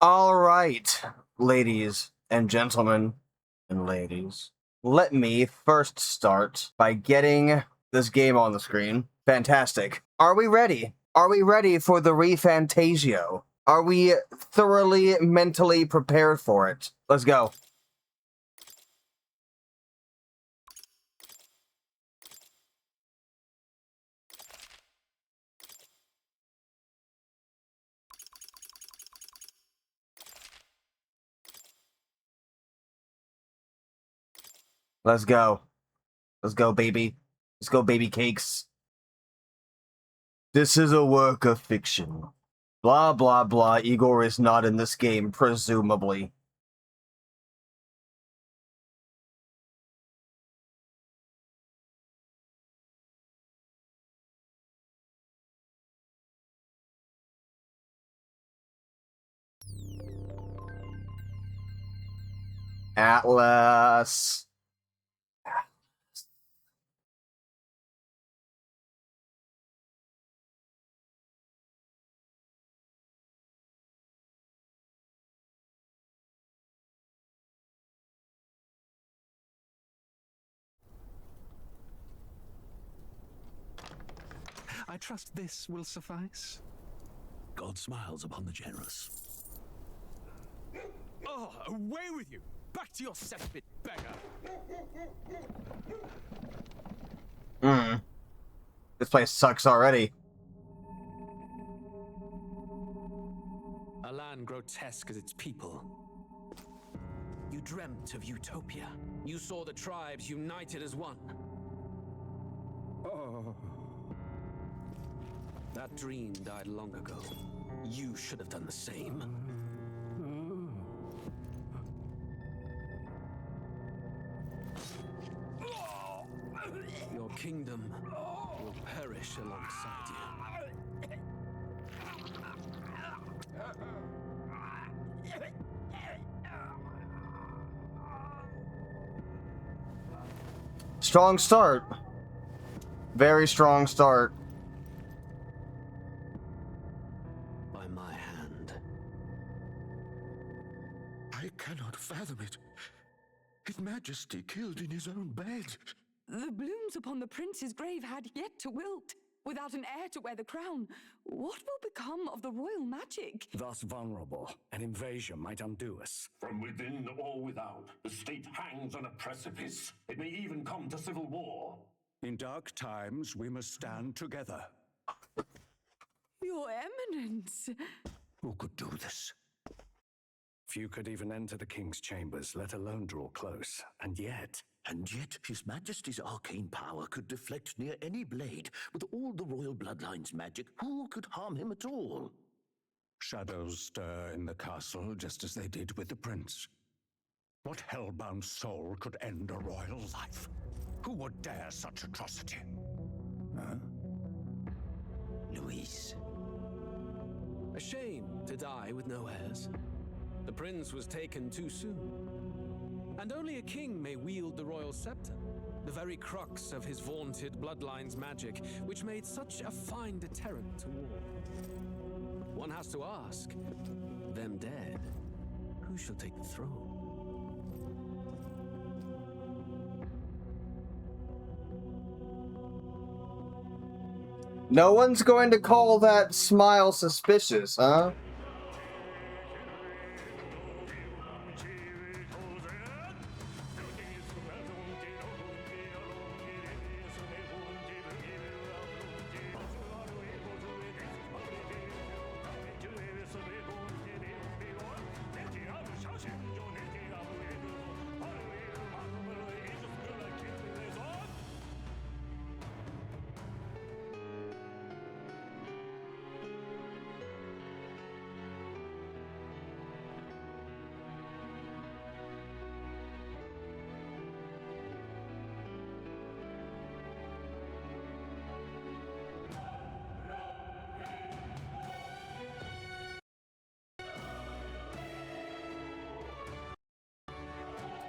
All right, ladies and gentlemen and ladies, let me first start by getting this game on the screen. Fantastic. Are we ready? Are we ready for the ReFantazio? Are we thoroughly mentally prepared for it? Let's go. Let's go. Let's go, baby. Let's go, baby cakes. This is a work of fiction. Blah, blah, blah. Igor is not in this game, presumably. Atlas. I trust this will suffice. God smiles upon the generous. Oh, away with you! Back to your cesspit, beggar! This place sucks already. A land grotesque as its people. You dreamt of utopia. You saw the tribes united as one. Oh. That dream died long ago. You should have done the same. Your kingdom will perish alongside you. Strong start. Very strong start. By my hand. I cannot fathom it. His Majesty killed in his own bed. The blooms upon the prince's grave had yet to wilt. Without an heir to wear the crown, what will become of the royal magic? Thus vulnerable, an invasion might undo us. From within or without, the state hangs on a precipice. It may even come to civil war. In dark times, we must stand together. Your Eminence! Who could do this? Few could even enter the king's chambers, let alone draw close. And yet, His Majesty's arcane power could deflect near any blade. With all the royal bloodline's magic, who could harm him at all? shadows stir in the castle just as they did with the prince. What hellbound soul could end a royal life? Who would dare such atrocity? Huh? Luis. A shame to die with no heirs. The prince was taken too soon. And only a king may wield the royal scepter, the very crux of his vaunted bloodline's magic, which made such a fine deterrent to war. One has to ask, them dead, who shall take the throne? No one's going to call that smile suspicious, huh?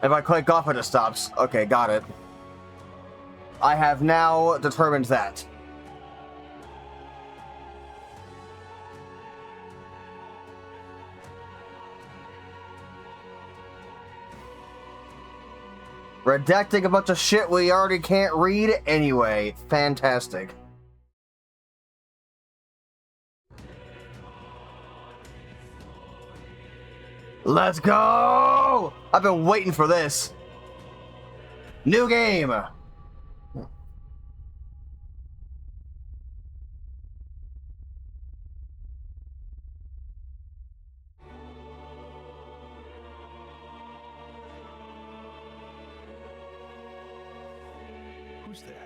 If I click off, it stops. Okay, got it. I have now determined that. Redacting a bunch of shit we already can't read anyway. Fantastic. Let's go! I've been waiting for this. New game. Who's there?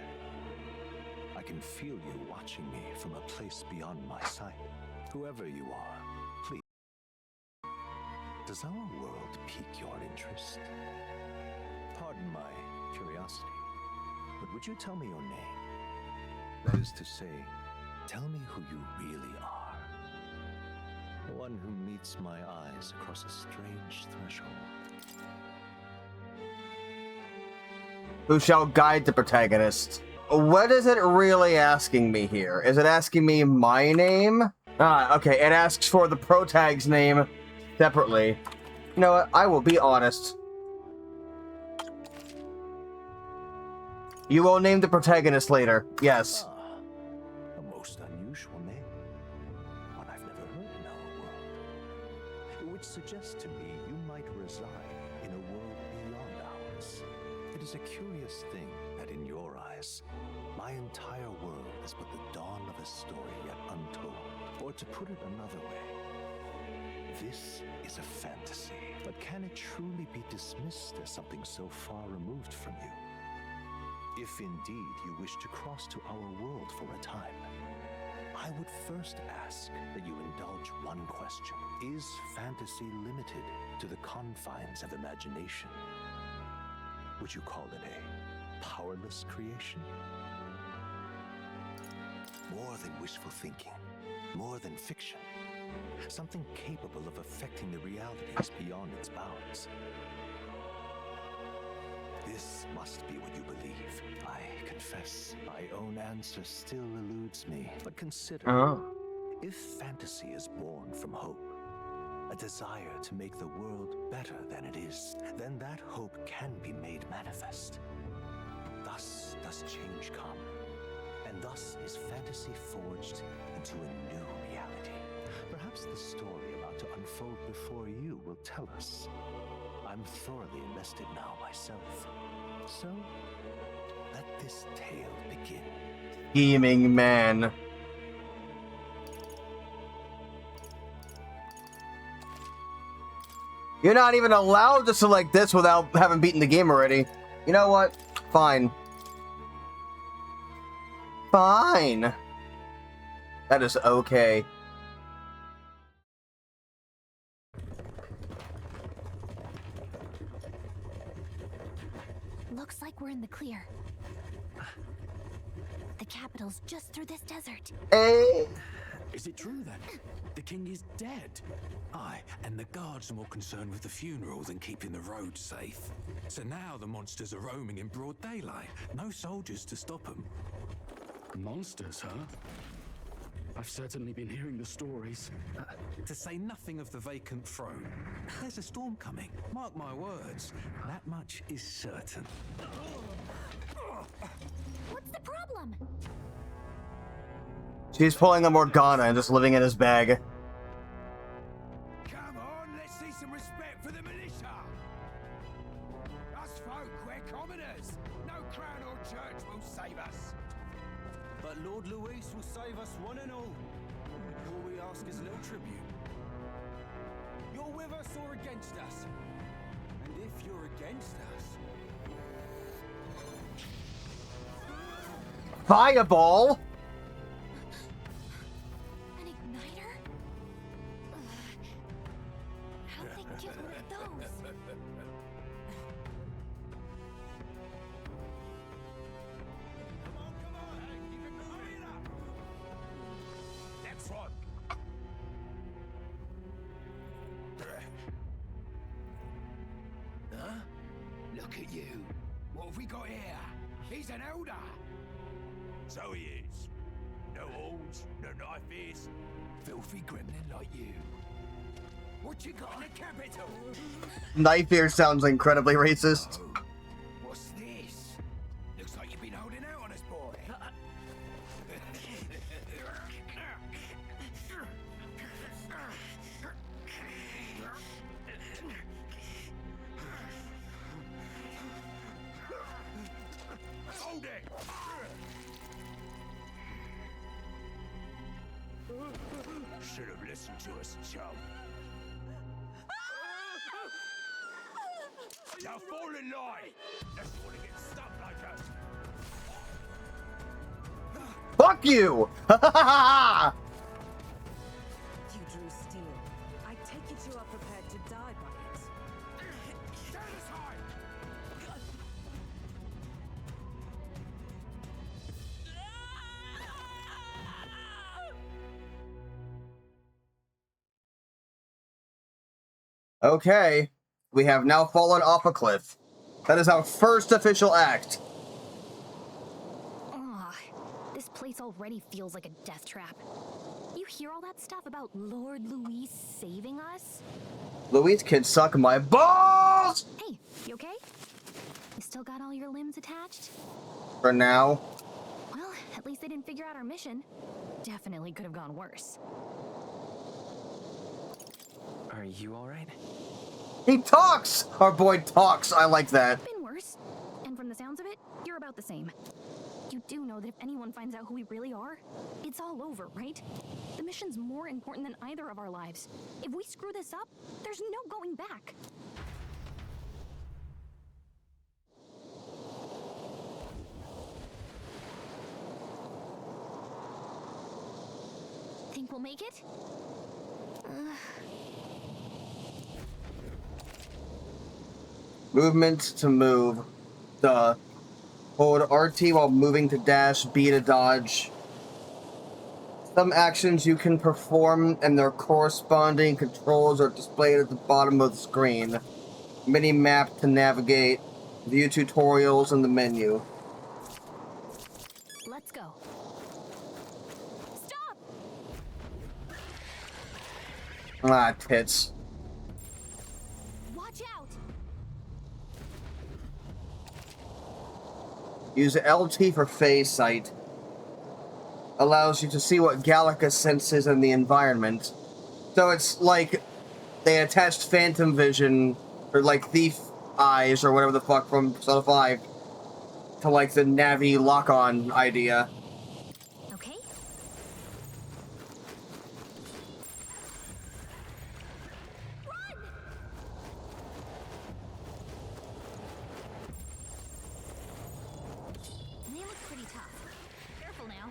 I can feel you watching me from a place beyond my sight. Whoever you are, please. Does our world pique your interest? Pardon my curiosity, but would you tell me your name? That is to say, tell me who you really are. One who meets my eyes across a strange threshold. Who shall guide the protagonist? What is it really asking me here? Is it asking me my name? Ah, okay, it asks for the protag's name separately. You know what? I will be honest. You will name the protagonist later. Yes. Ah, a most unusual name. One I've never heard in our world. Which suggests to me you might reside in a world beyond ours. It is a curious thing that in your eyes, my entire world is but the dawn of a story yet untold. Or to put it another way, this is a fantasy. But can it truly be dismissed as something so far removed from you? If indeed you wish to cross to our world for a time, I would first ask that you indulge one question. Is fantasy limited to the confines of imagination? Would you call it a powerless creation? More than wishful thinking, more than fiction. Something capable of affecting the realities beyond its bounds. This must be what you believe. I confess, my own answer still eludes me. But consider, if fantasy is born from hope, a desire to make the world better than it is, then that hope can be made manifest. Thus does change come, and thus is fantasy forged into a new reality. Perhaps the story about to unfold before you will tell us. I'm thoroughly invested now myself. So, let this tale begin. Scheming man. You're not even allowed to select this without having beaten the game already. You know what? Fine. Fine. That is okay. Looks like we're in the clear. The capital's just through this desert. Is it true then? The king is dead? Aye, and the guards are more concerned with the funeral than keeping the roads safe. So now the monsters are roaming in broad daylight. No soldiers to stop them. Monsters, huh? I've certainly been hearing the stories. To say nothing of the vacant throne. There's a storm coming. Mark my words. That much is certain. What's the problem? She's pulling a Morgana and just living in his bag. Come on, let's see some respect for the militia. Us folk, we're commoners. No crown or church will save us. But Lord Luis will save us one and all. All we ask is a little tribute. You're with us or against us? And if you're against us... Fireball? An igniter? How'd they get one of those? Next one. Huh? Look at you. What have we got here? He's an elder. So he is. No horns, no knife ears. Filthy gremlin like you. What you got in the capital? Knife ear sounds incredibly racist. Oh, what virtuous, chum. Now fall in line! Let's want to get stuck like us. Fuck you! Ha ha ha! You drew steel. I take it you are prepared to die by it. Stand aside! Okay, we have now fallen off a cliff. That is our first official act. Ugh, this place already feels like a death trap. You hear all that stuff about Lord Louis saving us? Louise can suck my balls! Hey, you okay? You still got all your limbs attached? For now. Well, at least they didn't figure out our mission. Definitely could have gone worse. Are you alright? He talks! Our boy talks. I like that. Been worse. And from the sounds of it, you're about the same. You do know that if anyone finds out who we really are, it's all over, right? The mission's more important than either of our lives. If we screw this up, there's no going back. Think we'll make it? Movement to move. Duh. Hold RT while moving to dash, B to dodge. Some actions you can perform and their corresponding controls are displayed at the bottom of the screen. Mini-map to navigate. View tutorials in the menu. Let's go. Stop! Ah, tits. Watch out! Use LT for phase sight. Allows you to see what Gallica senses in the environment. So it's like they attached Phantom Vision, or like Thief Eyes, or whatever the fuck from Persona 5, to like the Navi lock-on idea. Okay. Run! They look pretty tough. Careful now.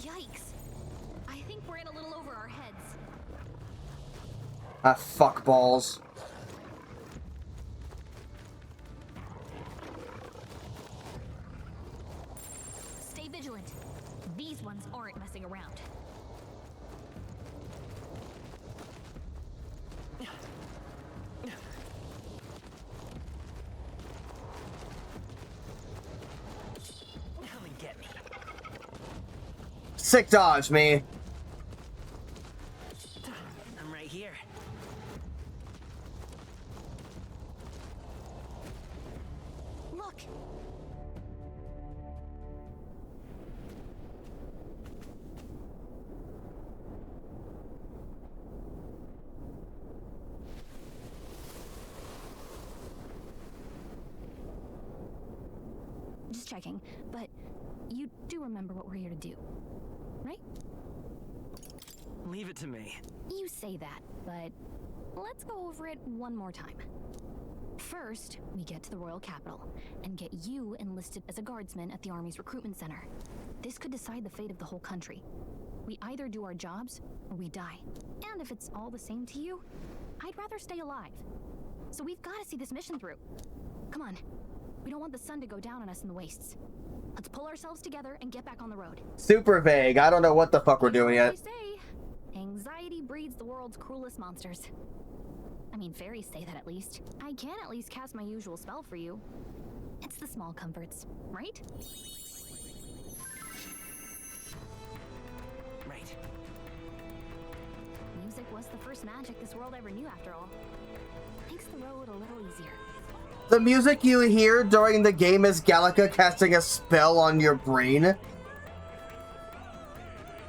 Yikes. I think we're in a little over our heads. Ah, fuck balls. Stay vigilant. These ones aren't messing around. Come and get me. Sick dodge, me. I'm right here. Look! Just checking, but you do remember what we're here to do, right? Leave it to me. You say that, but let's go over it one more time. First, we get to the royal capital and get you enlisted as a guardsman at the army's recruitment center. This could decide the fate of the whole country. We either do our jobs or we die. And if it's all the same to you, I'd rather stay alive. So we've got to see this mission through. Come on. We don't want the sun to go down on us in the wastes. Let's pull ourselves together and get back on the road. Super vague. I don't know what the fuck we're doing yet. They say, anxiety breeds the world's cruelest monsters. I mean, fairies say that at least. I can at least cast my usual spell for you. It's the small comforts, right? Right. Music was the first magic this world ever knew, after all. Makes the road a little easier. The music you hear during the game is Gallica casting a spell on your brain.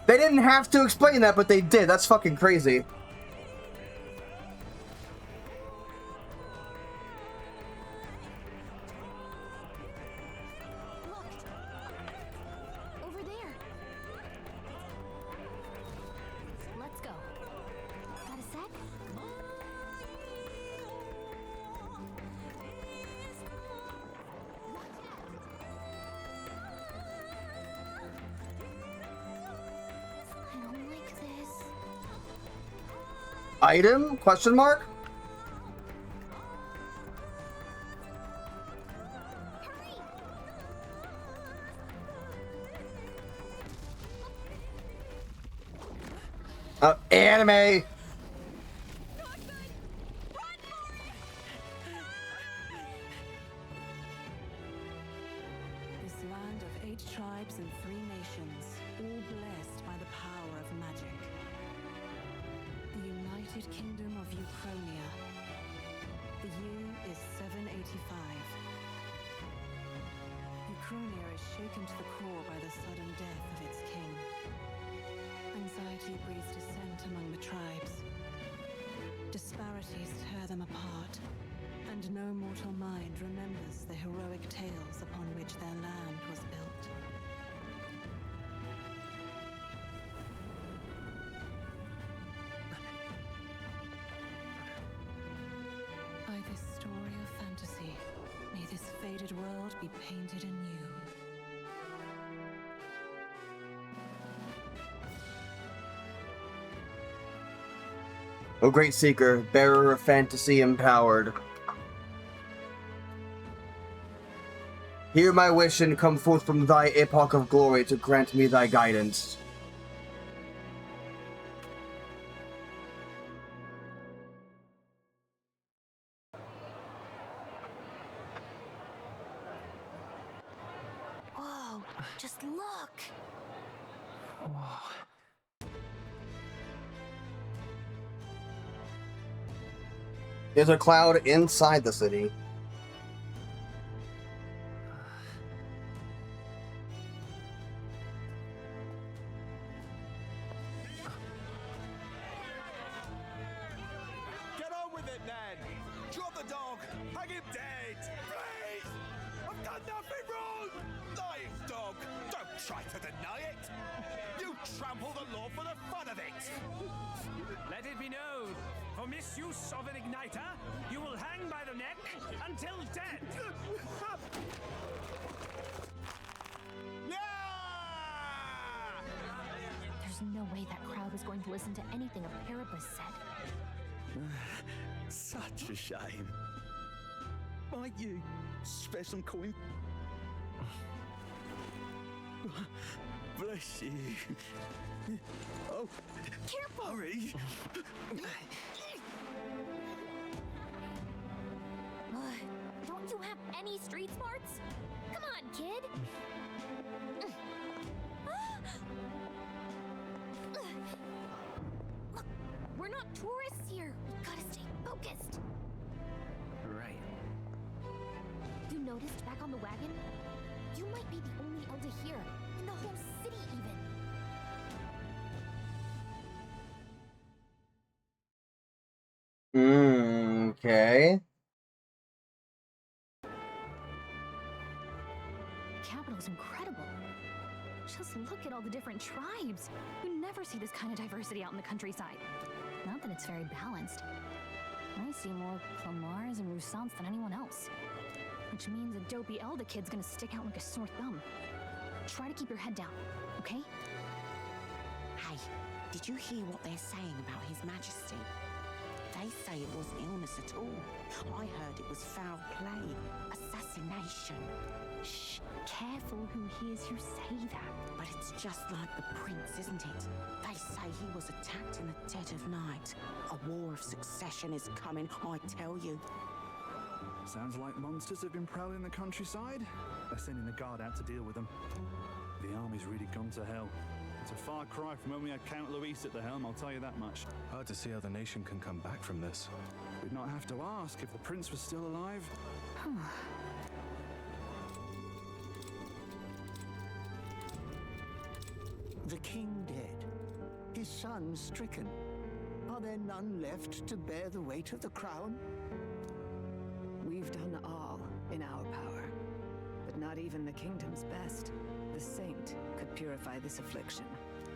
They didn't have to explain that, but they did. That's fucking crazy. item? Question mark? Anime! This land of 8 tribes and 3 nations, all blessed by the power of magic. The United Kingdom of Ukrainia. The year is 785. Ukrainia is shaken to the core by the sudden death of its king. Anxiety breeds dissent among the tribes. Disparities tear them apart, and no mortal mind remembers the heroic tales upon which their land was built. By this story of fantasy, may this faded world be painted anew. O great seeker, bearer of fantasy empowered. Hear my wish and come forth from thy epoch of glory to grant me thy guidance. Whoa, just look! There's a cloud inside the city. Get on with it, then! Drop the dog! Hang him dead! Please! I've done nothing wrong! Lying dog! Don't try to deny it! You trample the law for the fun of it! Let it be known, for misuse of an igniter, you will hang by the neck until dead. There's no way that crowd was going to listen to anything a Paribus said. Such a shame. Might you spare some coin? Bless you. Oh, Careful! hurry! Don't you have any street smarts? Come on, kid! Look, we're not tourists here. We gotta stay focused. Right. You noticed back on the wagon? You might be the only elder here, in the whole city even. Okay. The capital's incredible. Just look at all the different tribes. You never see this kind of diversity out in the countryside. Not that it's very balanced. I see more Clamars and Roussants than anyone else. Which means a dopey Elder kid's gonna stick out like a sore thumb. Try to keep your head down, okay? Hey, did you hear what they're saying about His Majesty? They say it wasn't illness at all. I heard it was foul play, assassination. Shh, careful who hears you say that. But it's just like the prince, isn't it? They say he was attacked in the dead of night. A war of succession is coming, I tell you. Sounds like monsters have been prowling the countryside. They're sending the guard out to deal with them. The army's really gone to hell. It's a far cry from when we had Count Luis at the helm, I'll tell you that much. Hard to see how the nation can come back from this. We'd not have to ask if the prince was still alive. The king dead, his son stricken. Are there none left to bear the weight of the crown? We've done all in our power, but not even the kingdom's best, the saint, could purify this affliction.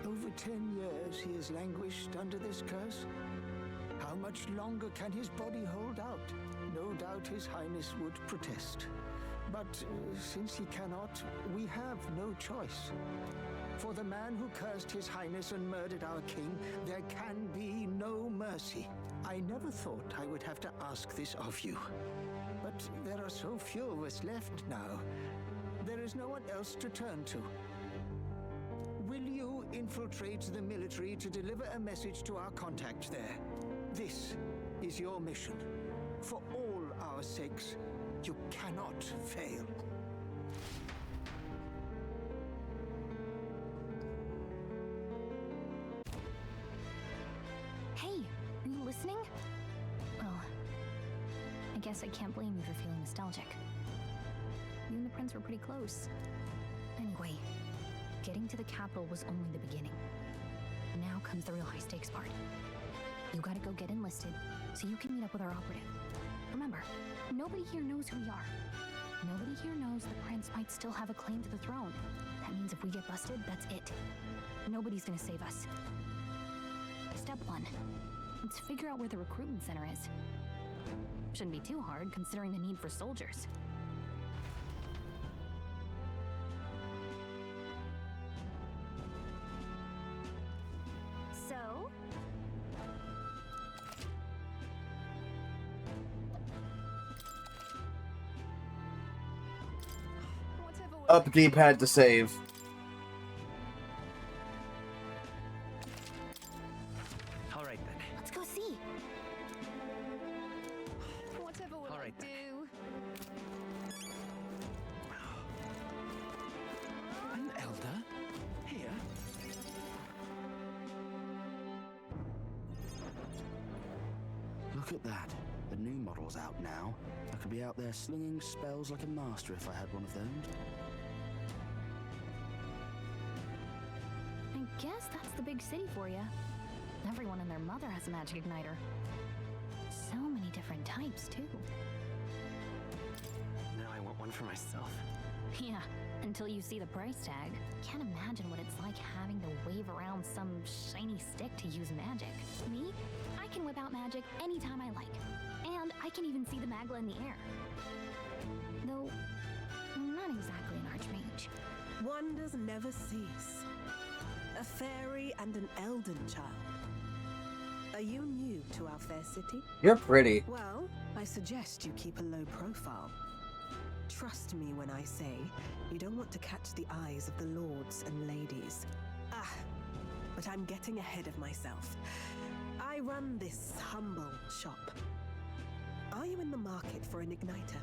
Over 10 years he has languished under this curse. How much longer can his body hold out? No doubt his highness would protest. But since he cannot, we have no choice. For the man who cursed His Highness and murdered our king, there can be no mercy. I never thought I would have to ask this of you. But there are so few of us left now. There is no one else to turn to. Will you infiltrate the military to deliver a message to our contact there? This is your mission. For all our sakes, you cannot fail. Hey, are you listening? Well, I guess I can't blame you for feeling nostalgic. You and the prince were pretty close. Anyway, getting to the capital was only the beginning. Now comes the real high-stakes part. You gotta go get enlisted, so you can meet up with our operative. Remember, nobody here knows who we are. Nobody here knows the prince might still have a claim to the throne. That means if we get busted, that's it. Nobody's gonna save us. Step 1. Let's figure out where the recruitment center is. Shouldn't be too hard, considering the need for soldiers. So? Up D-pad to save. All right then. Let's go see. Whatever will I do? An elder? Here? Look at that. The new model's out now. I could be out there slinging spells like a master if I had one of those. I guess that's the big city for you. Everyone and their mother has a magic igniter. So many different types, too. Now I want one for myself. Yeah, until you see the price tag. Can't imagine what it's like having to wave around some shiny stick to use magic. Me? I can whip out magic anytime I like. And I can even see the magla in the air. Though, I'm not exactly an archmage. Wonders never cease. A fairy and an elden child. Are you new to our fair city? You're pretty. Well, I suggest you keep a low profile. Trust me when I say you don't want to catch the eyes of the lords and ladies. But I'm getting ahead of myself. I run this humble shop. Are you in the market for an igniter?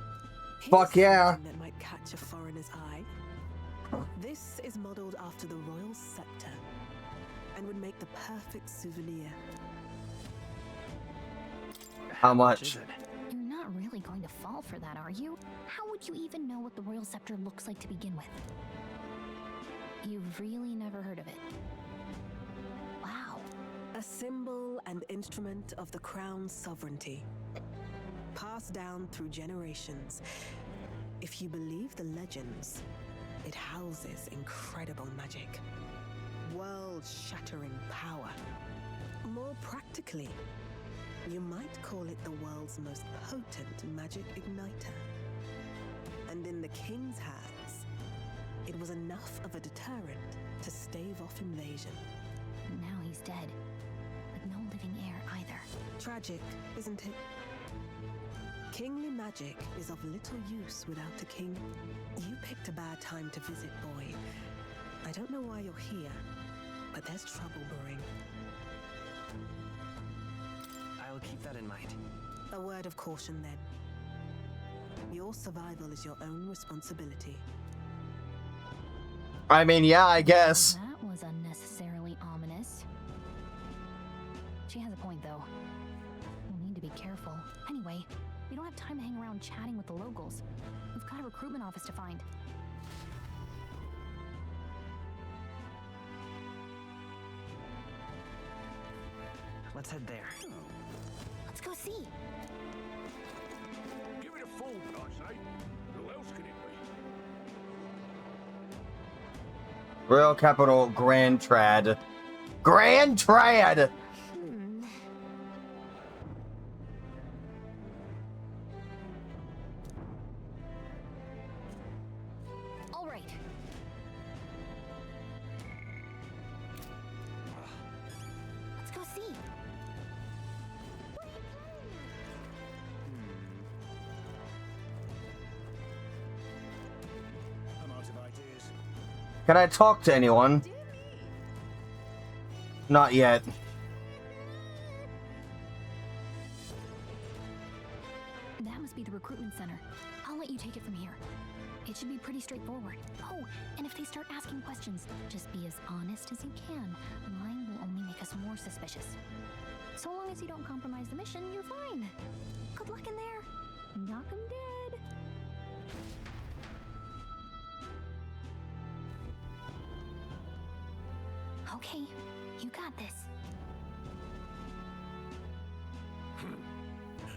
Fuck yeah. Something that might catch a foreigner's eye. This is modeled after the royal scepter and would make the perfect souvenir. How much? You're not really going to fall for that, are you? How would you even know what the royal scepter looks like to begin with? You've really never heard of it. Wow. A symbol and instrument of the crown's sovereignty. Passed down through generations. If you believe the legends, it houses incredible magic. World-shattering power. More practically, you might call it the world's most potent magic igniter. And in the king's hands, it was enough of a deterrent to stave off invasion. Now he's dead, with no living heir either. Tragic, isn't it? Kingly magic is of little use without a king. You picked a bad time to visit, boy. I don't know why you're here, but there's trouble brewing. I'll keep that in mind. A word of caution, then. Your survival is your own responsibility. I mean, yeah, I guess. That was unnecessarily ominous. She has a point, though. We'll need to be careful. Anyway, we don't have time to hang around chatting with the locals. We've got a recruitment office to find. Let's head there. Let's go see. Give it a fool, I say. Who else can it be? Royal Capital Grand Trad. Grand Trad! All right. Can I talk to anyone? Not yet. That must be the recruitment center. I'll let you take it from here. It should be pretty straightforward. Oh, and if they start asking questions, just be as honest as you can. Lying will only make us more suspicious. So long as you don't compromise the mission, you're fine. Good luck in there. Knock 'em dead. Okay, you got this.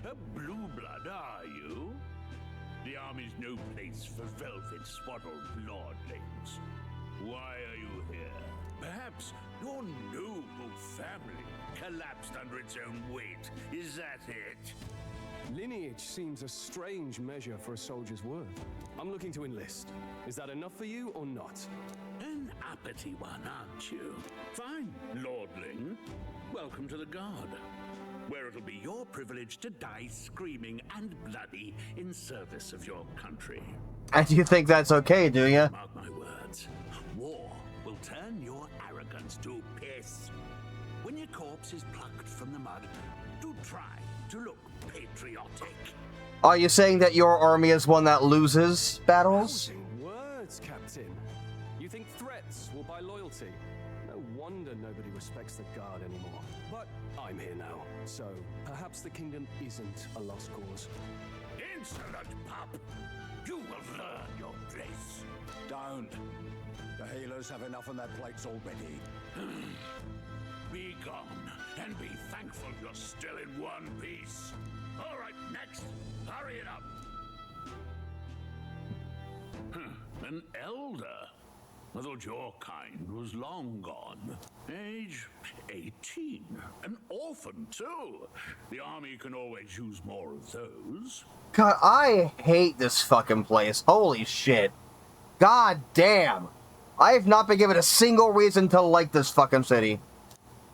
A blue blood, are you? The army's no place for velvet-swaddled lordlings. Why are you here? Perhaps your noble family collapsed under its own weight. Is that it? Lineage seems a strange measure for a soldier's worth. I'm looking to enlist. Is that enough for you or not? An uppity one, aren't you? Fine, lordling. Welcome to the Guard, where it'll be your privilege to die screaming and bloody in service of your country. And you think that's okay, do you? Mark my words. War will turn your arrogance to piss. When your corpse is plucked from the mud, do try to look patriotic. Are you saying that your army is one that loses battles? Rousing words, Captain. You think threats will buy loyalty? No wonder nobody respects the Guard anymore. But I'm here now, so perhaps the kingdom isn't a lost cause. Insolent pup! You will learn your place. Don't. The healers have enough on their plates already. Be gone, and be thankful you're still in one piece. All right, next. Hurry it up. An elder? I thought your kind was long gone. Age 18. An orphan, too. The army can always use more of those. God, I hate this fucking place. Holy shit. God damn. I have not been given a single reason to like this fucking city.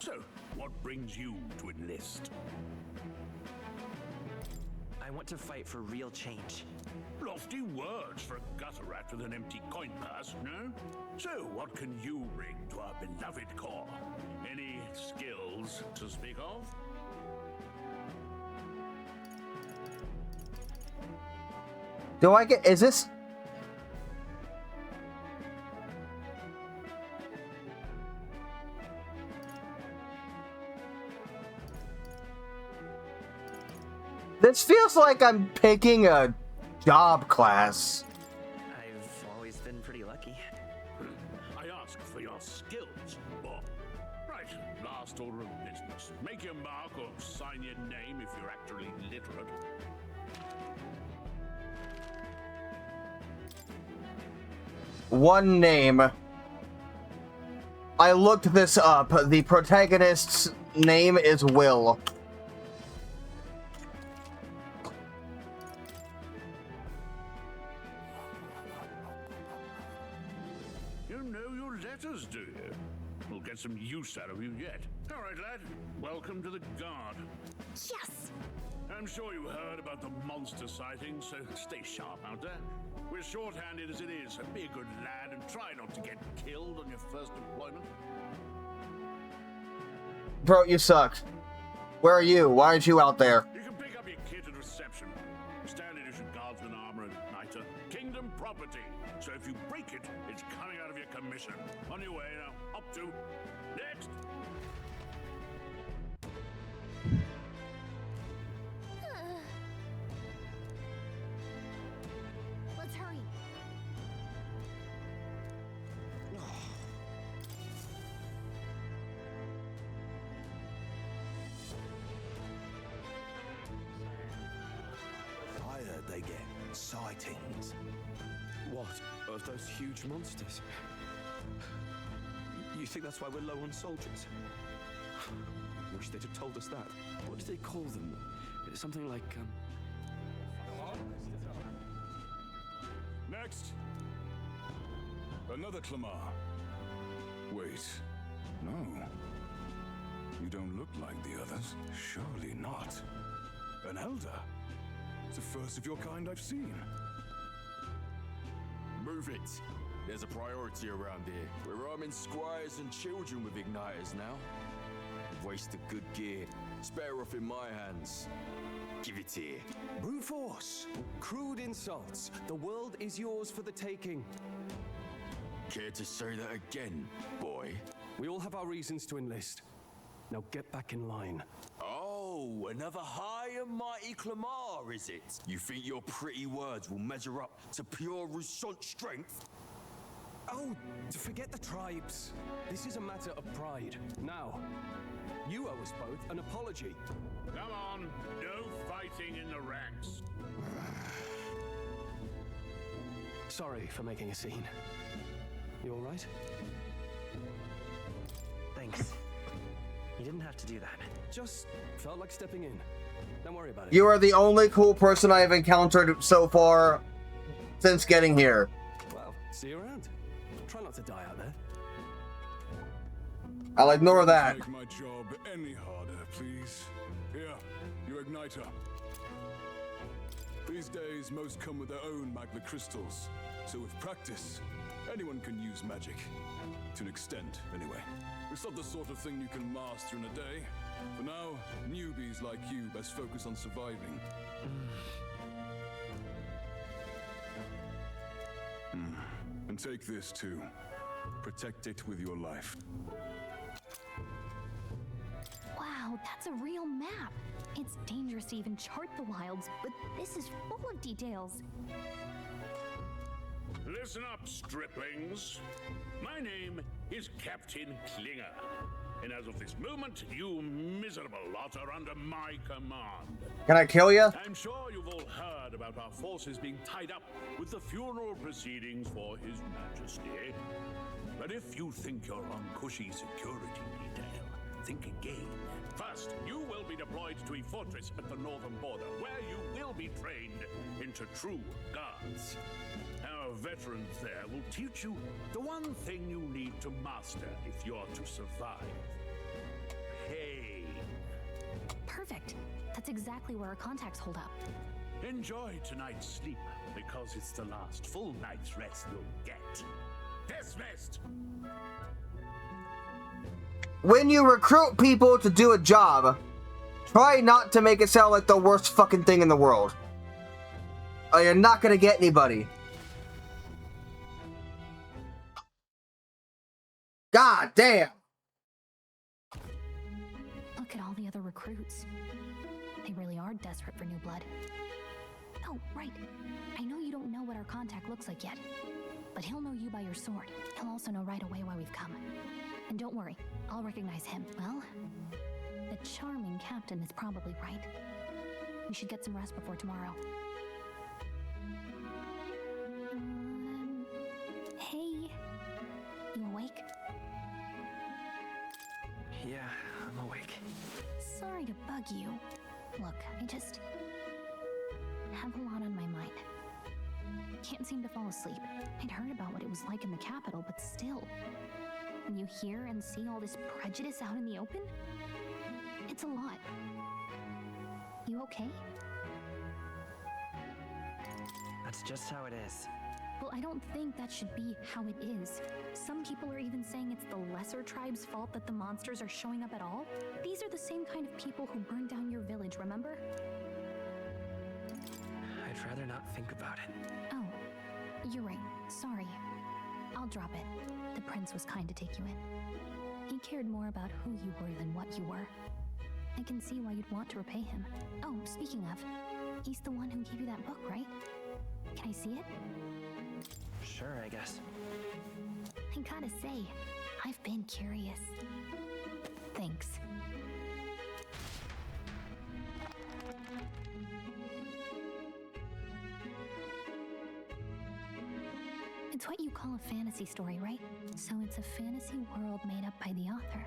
So, what brings you to enlist? I want to fight for real change. Lofty words for a gutter rat with an empty coin purse, no? So, what can you bring to our beloved corps? Any skills to speak of? Do I get... Is this... This feels like I'm picking a job class. I've always been pretty lucky. I ask for your skills, Bob. Right, last order of business. Make your mark or sign your name if you're actually literate. One name. I looked this up. The protagonist's name is Will. You know your letters, do you? We'll get some use out of you yet. All right, lad. Welcome to the Guard. Yes! I'm sure you heard about the monster sighting, so stay sharp out there. We're short-handed as it is, so be a good lad and try not to get killed on your first deployment. Bro, you suck. Where are you? Why aren't you out there? You can pick up your kit at reception. Standard issue guardsman armor and niter. Kingdom property. So if you break it, it's coming out of your commission. On your way now. Up to. Next. Let's hurry. I heard they get sightings. What? Of those huge monsters? You think that's why we're low on soldiers? Wish they'd have told us that. What did they call them? Something like, Next. Another Clamar. Wait. No. You don't look like the others. Surely not. An elder. It's the first of your kind I've seen. Move it. There's a priority around here. We're arming squires and children with igniters now. Wasted good gear. It's better off in my hands. Give it here. Brute force. Crude insults. The world is yours for the taking. Care to say that again, boy? We all have our reasons to enlist. Now get back in line. Oh, another high and mighty Clamar, is it? You think your pretty words will measure up to pure Rousseau strength? Oh, forget the tribes. This is a matter of pride. Now, you owe us both an apology. Come on, no fighting in the ranks. Sorry for making a scene. You all right? Thanks. You didn't have to do that. Just felt like stepping in. Don't worry about it. You are the only cool person I have encountered so far since getting here. Well, see you around. Try not to die out there. I'll ignore that. Make my job any harder, please. Here, your igniter. These days, most come with their own magma crystals. So with practice, anyone can use magic. To an extent, anyway. It's not the sort of thing you can master in a day. For now, newbies like you best focus on surviving. And take this too. Protect it with your life. Wow, that's a real map. It's dangerous to even chart the wilds, but this is full of details. Listen up, striplings. My name is Captain Klinger. And as of this moment, you miserable lot are under my command. Can I kill you? I'm sure you've all heard about our forces being tied up with the funeral proceedings for His Majesty. But if you think you're on cushy security detail, think again. First, you will be deployed to a fortress at the northern border, where you will be trained into true guards. Our veterans there will teach you the one thing you need to master if you're to survive. Pain. Perfect. That's exactly where our contacts hold up. Enjoy tonight's sleep, because it's the last full night's rest you'll get. Dismissed! When you recruit people to do a job, try not to make it sound like the worst fucking thing in the world. Or you're not gonna get anybody. God damn! Look at all the other recruits. They really are desperate for new blood. Oh, right. I know you don't know what our contact looks like yet, but he'll know you by your sword. He'll also know right away why we've come. And don't worry, I'll recognize him. Well, the charming captain is probably right. We should get some rest before tomorrow. Hey. You awake? Yeah, I'm awake. Sorry to bug you. Look, I just have a lot on my mind. Can't seem to fall asleep. I'd heard about what it was like in the capital, but still. When you hear and see all this prejudice out in the open, it's a lot. You okay? That's just how it is. Well, I don't think that should be how it is. Some people are even saying it's the lesser tribe's fault that the monsters are showing up at all. These are the same kind of people who burned down your village, remember? I'd rather not think about it. Oh, you're right. Sorry. I'll drop it. The prince was kind to take you in. He cared more about who you were than what you were. I can see why you'd want to repay him. Oh, speaking of, he's the one who gave you that book, right? Can I see it? Sure, I guess. I gotta say, I've been curious. Thanks. It's what you call a fantasy story, right? So it's a fantasy world made up by the author.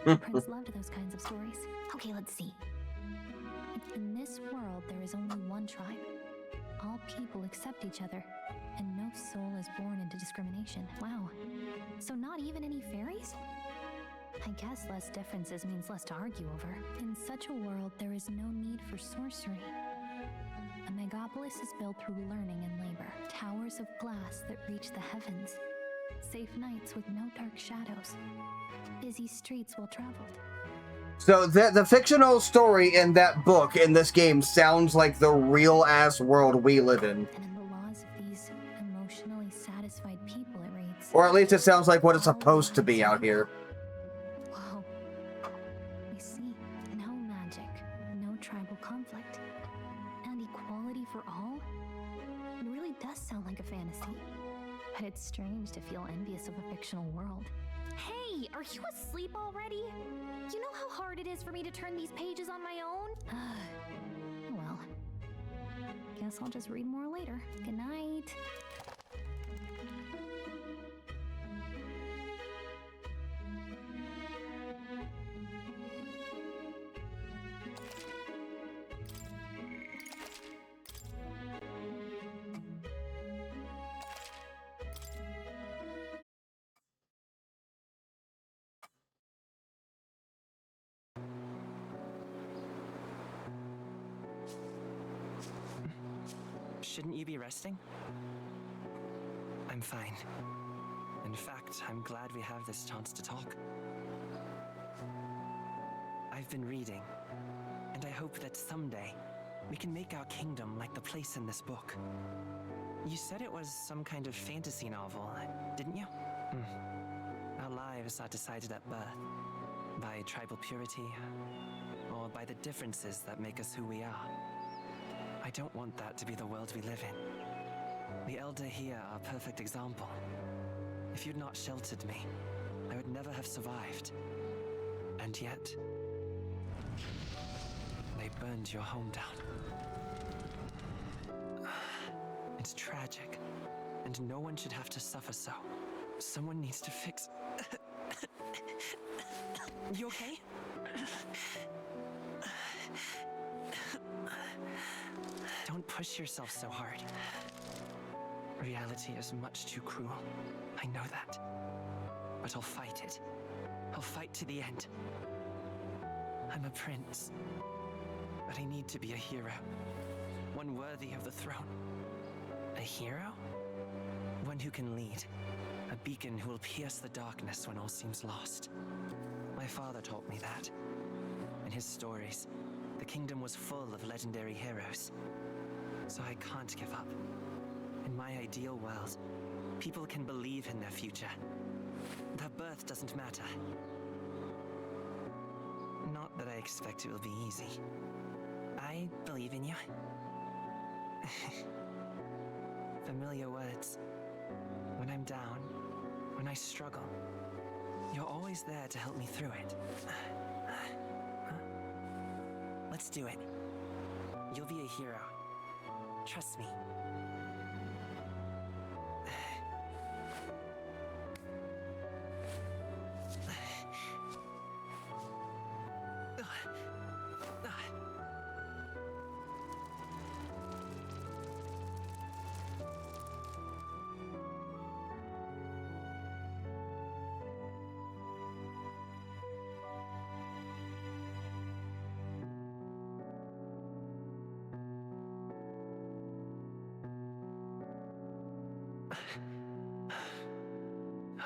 The prince loved those kinds of stories. Okay, let's see. In this world, there is only one tribe. All people accept each other, and no soul is born into discrimination. Wow. So not even any fairies? I guess less differences means less to argue over. In such a world, there is no need for sorcery. A megapolis metropolis is built through learning and labor. Towers of glass that reach the heavens. Safe nights with no dark shadows. Busy streets well traveled. So the fictional story in that book in this game sounds like the real-ass world we live in. And in the laws of these emotionally satisfied people, it reads... Or at least it sounds like what it's supposed to be out here. Whoa. We see no magic, no tribal conflict, and equality for all? It really does sound like a fantasy. But it's strange to feel envious of a fictional world. Hey, are you asleep already? You know how hard it is for me to turn these pages on my own? Well, guess I'll just read more later. Good night. Shouldn't you be resting? I'm fine. In fact, I'm glad we have this chance to talk. I've been reading, and I hope that someday we can make our kingdom like the place in this book. You said it was some kind of fantasy novel, didn't you? Our lives are decided at birth, by tribal purity, or by the differences that make us who we are. I don't want that to be the world we live in. The Elder here are a perfect example. If you'd not sheltered me, I would never have survived. And yet, they burned your home down. It's tragic, and no one should have to suffer so. Someone needs to fix... You okay? Don't push yourself so hard. Reality is much too cruel. I know that. But I'll fight it. I'll fight to the end. I'm a prince. But I need to be a hero. One worthy of the throne. A hero? One who can lead. A beacon who will pierce the darkness when all seems lost. My father taught me that. In his stories, the kingdom was full of legendary heroes. So I can't give up. In my ideal world, people can believe in their future. Their birth doesn't matter. Not that I expect it will be easy. I believe in you. Familiar words. When I'm down, when I struggle, you're always there to help me through it. Let's do it. You'll be a hero. Trust me.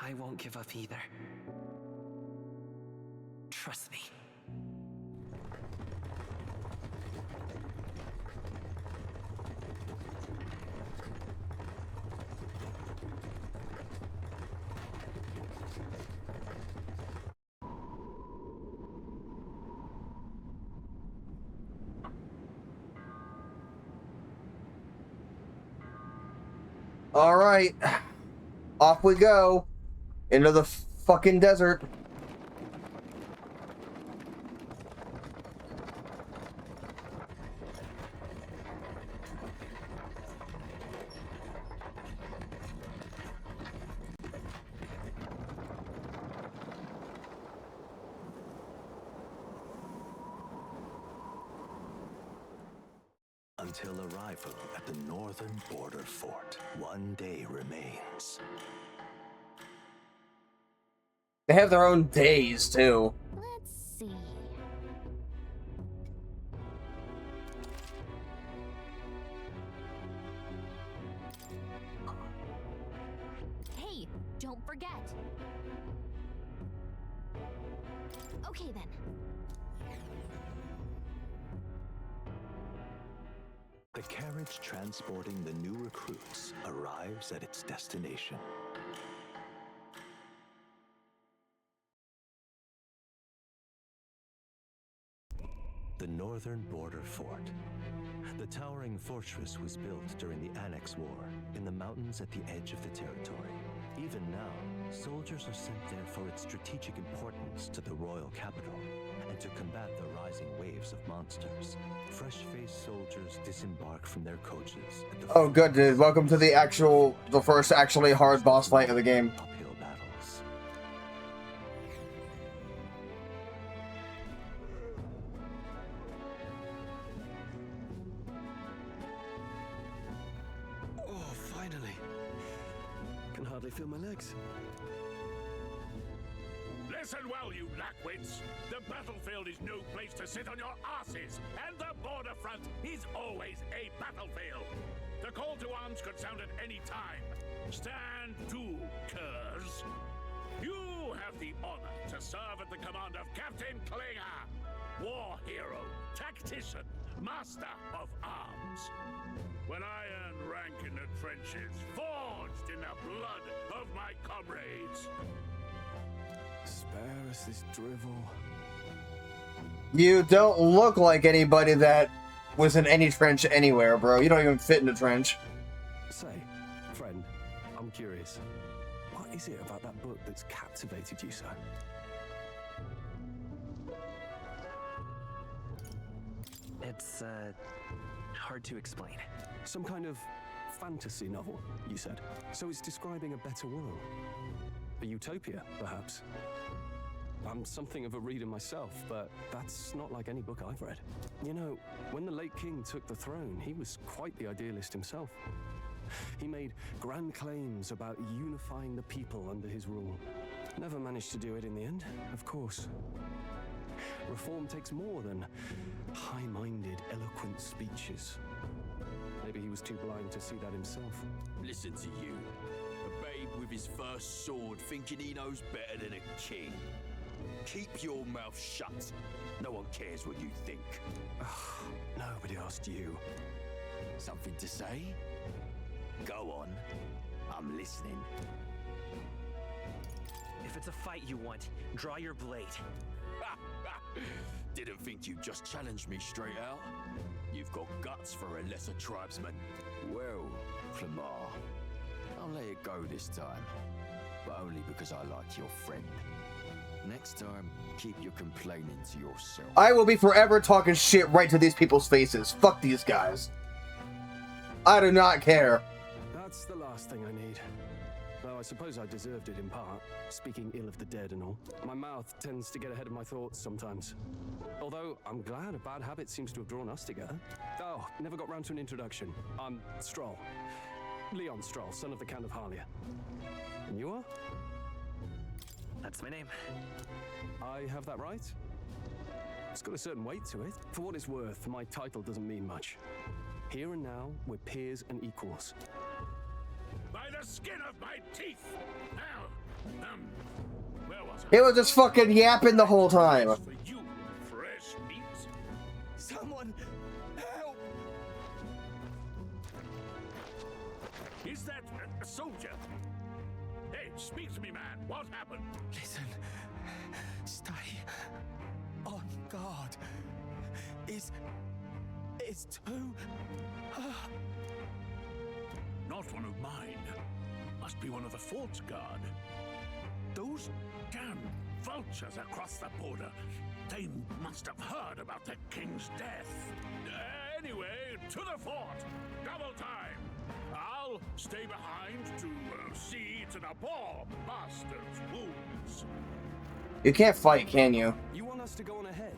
I won't give up either. Trust me. All right, off we go into the fucking desert. Until arrival at the northern border fort, one day remains. They have their own days, too. Let's see. Okay then. The carriage transporting the new recruits arrives at its destination. The northern border fort. The towering fortress was built during the Annex War in the mountains at the edge of the territory. Even now, soldiers are sent there for its strategic importance to the royal capital and to combat the rising waves of monsters. Fresh-faced soldiers disembark from their coaches at the Oh, good, dude. Welcome to the first actually hard boss fight of the game. uphill battles. Oh, finally. Can hardly feel my legs. Listen well, you lackwits. The battlefield is no place to sit on your asses, and the border front is always a battlefield. The call to arms could sound at any time. Stand to, curs. You have the honor to serve at the command of Captain Klinger, war hero, tactician, master of arms. When I earned rank in the trenches, forged in the blood of my comrades. Spare us this drivel. You don't look like anybody that was in any trench anywhere, bro. You don't even fit in a trench. Say, friend, I'm curious. What is it about that book that's captivated you so? It's, hard to explain. Some kind of fantasy novel, you said. So it's describing a better world. A utopia, perhaps. I'm something of a reader myself, but that's not like any book I've read. You know, when the late king took the throne, he was quite the idealist himself. He made grand claims about unifying the people under his rule. Never managed to do it in the end, of course. Reform takes more than high-minded, eloquent speeches. Maybe he was too blind to see that himself. Listen to you. A babe with his first sword thinking he knows better than a king. Keep your mouth shut. No one cares what you think. Nobody asked you. Something to say? Go on. I'm listening. If it's a fight you want, draw your blade. Didn't think you'd just challenge me straight out. You've got guts for a lesser tribesman. Well, Clamar, I'll let it go this time. But only because I like your friend. Next time, keep your complaining to yourself. I will be forever talking shit right to these people's faces. Fuck these guys. I do not care. That's the last thing I need. Though I suppose I deserved it in part, speaking ill of the dead and all. My mouth tends to get ahead of my thoughts sometimes. Although, I'm glad a bad habit seems to have drawn us together. Oh, never got round to an introduction. I'm Stroll. Leon Stroll, son of the Count of Harlia. And you are? That's my name. I have that right? It's got a certain weight to it. For what it's worth, my title doesn't mean much. Here and now, we're peers and equals. By the skin of my teeth! Now, where was He was just fucking yapping the whole time. For you, fresh meat? Someone help! Is that a soldier? Hey, speak to me, man. What happened? Listen. Stay on guard. It's too... Not one of mine. Must be one of the fort's guard. Those damn vultures across the border. They must have heard about the king's death. Anyway, to the fort. Double time. I'll stay behind to see to the poor bastard's wounds. You can't fight, can you? You want us to go on ahead?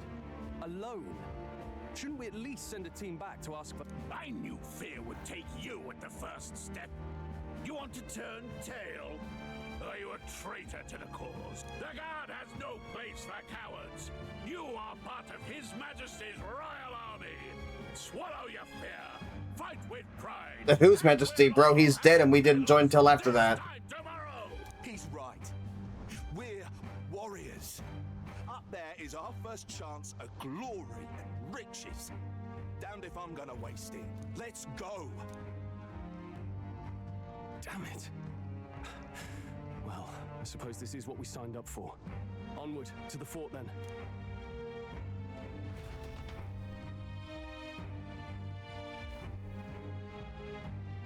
Alone? Shouldn't we at least send a team back to ask for... I knew fear would take you at the first step. You want to turn tail? Are you a traitor to the cause? The guard has no place for cowards. You are part of His Majesty's Royal Army. Swallow your fear. Fight with pride. The Whose Majesty, bro? He's dead and we didn't join till after that. He's right. We're warriors. Up there is our first chance at glory and riches. Damned if I'm gonna waste it. Let's go. Damn it. Well, I suppose this is what we signed up for. Onward to the fort then.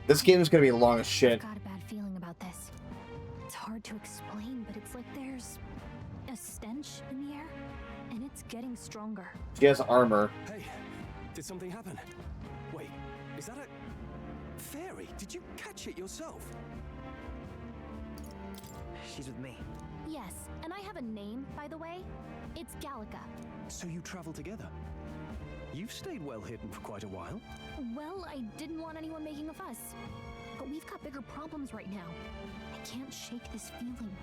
This game is gonna be long as shit. I've got a bad feeling about this. It's hard to explain, but it's like there's a stench in the air, and it's getting stronger. She has armor. Hey, did something happen? Wait, is that a fairy? Did you catch it yourself? She's with me. Yes, and I have a name, by the way. It's Gallica. So you travel together? You've stayed well hidden for quite a while. Well, I didn't want anyone making a fuss. But we've got bigger problems right now. I can't shake this feeling.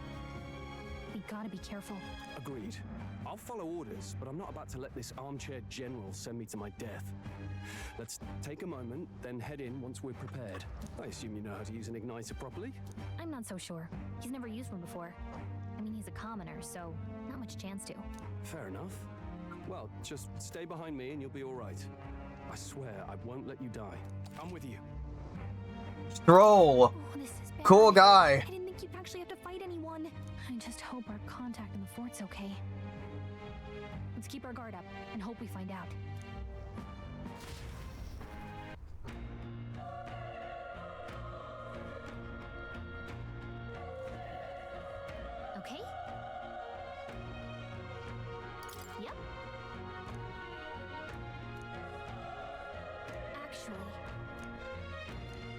We gotta be careful. Agreed. I'll follow orders, but I'm not about to let this armchair general send me to my death. Let's take a moment, then head in once we're prepared. I assume you know how to use an igniter properly? I'm not so sure. He's never used one before. I mean, he's a commoner, so not much chance to. Fair enough. Well, just stay behind me and you'll be all right. I swear I won't let you die. I'm with you. Stroll. Oh, this is bad. Cool guy. I didn't think you'd actually have to fight anyone. I just hope our contact in the fort's okay. Let's keep our guard up and hope we find out. Okay? Yep. Actually,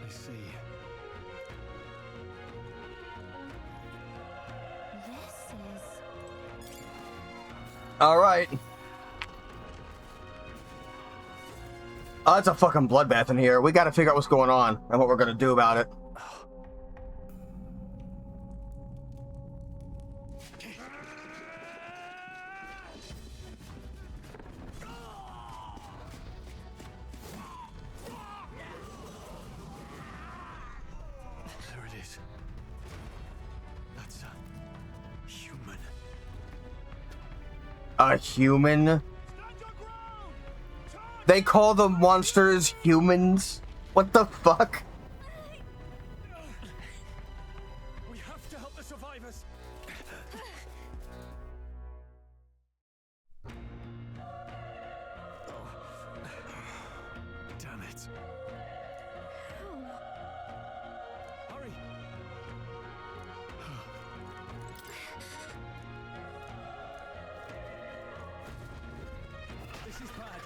I see. this is... All right. Oh, it's a fucking bloodbath in here. We gotta figure out what's going on and what we're gonna do about it. There it is. That's a human. A human? They call the monsters humans? What the fuck? We have to help the survivors. Damn it. Hurry. This is bad.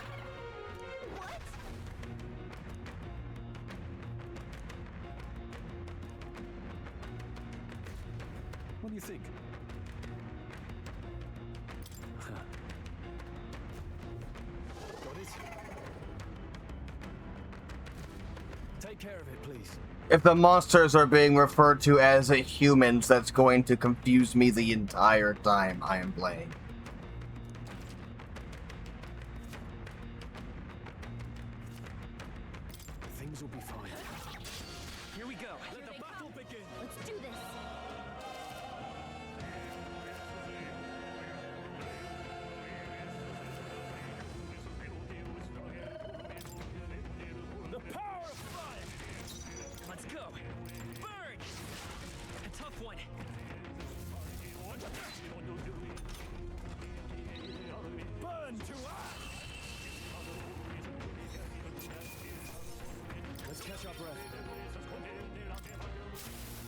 What? What do you think? Got it? Take care of it, please. If the monsters are being referred to as humans, that's going to confuse me the entire time I am playing. Things will be fine. Here we go. Let the battle begin. Let's do this. The power of fire! Let's go! Burn! A tough one! Burn to ash! Let's catch our breath.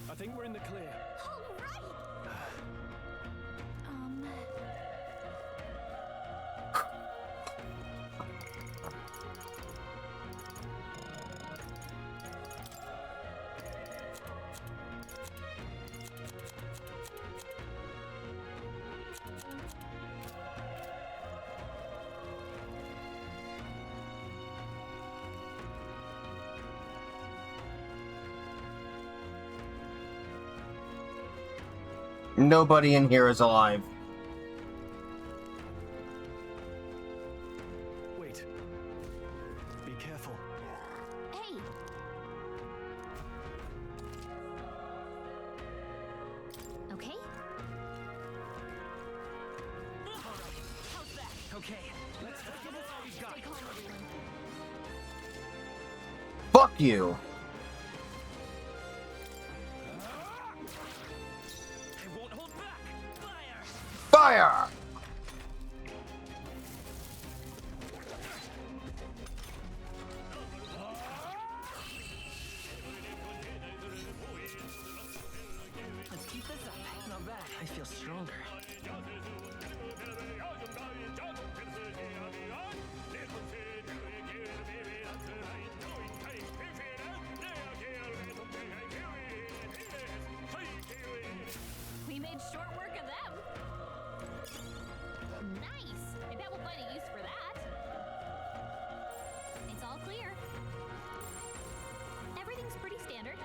I think we're in the clear. All right. Nobody in here is alive. Wait. Be careful. Hey. Okay. Okay, let's give it all we got. Fuck you. I won't hold back. Fire! Fire! Let's keep this up. Not bad. I feel stronger. We made short work of them. Nice. I bet we'll find a use for that. It's all clear. Everything's pretty standard.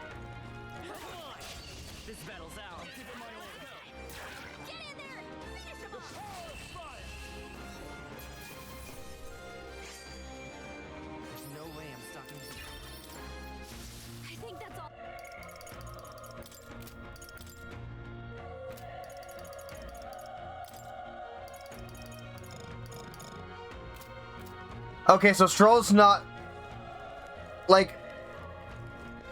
This battle's ours. Get in there! Finish him off! There's no way I'm stopping this. I think that's all. Okay, so Stroll's not like,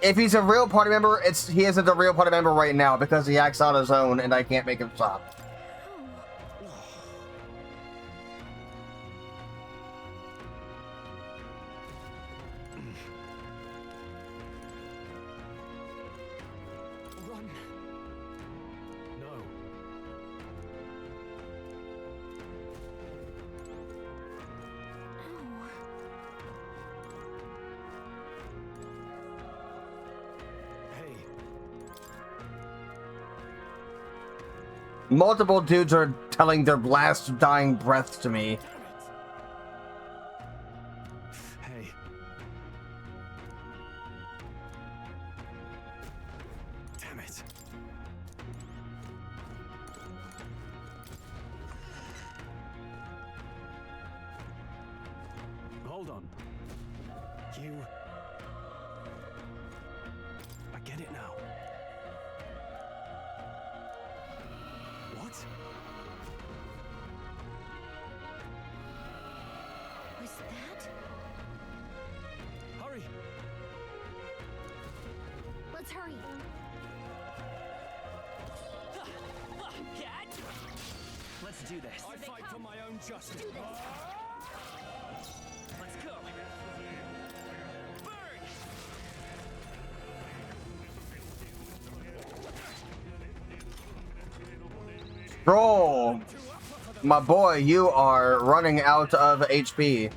if he's a real party member, he isn't a real party member right now because he acts on his own and I can't make him stop. Run. No. Hey. Multiple dudes are telling their last dying breaths to me. Hey. Damn it. Hold on. You... I get it now. What? Was that? Hurry! Let's hurry. Let's do this. I fight for my own justice. Let's go. Burn! Stroll, my boy, you are running out of HP.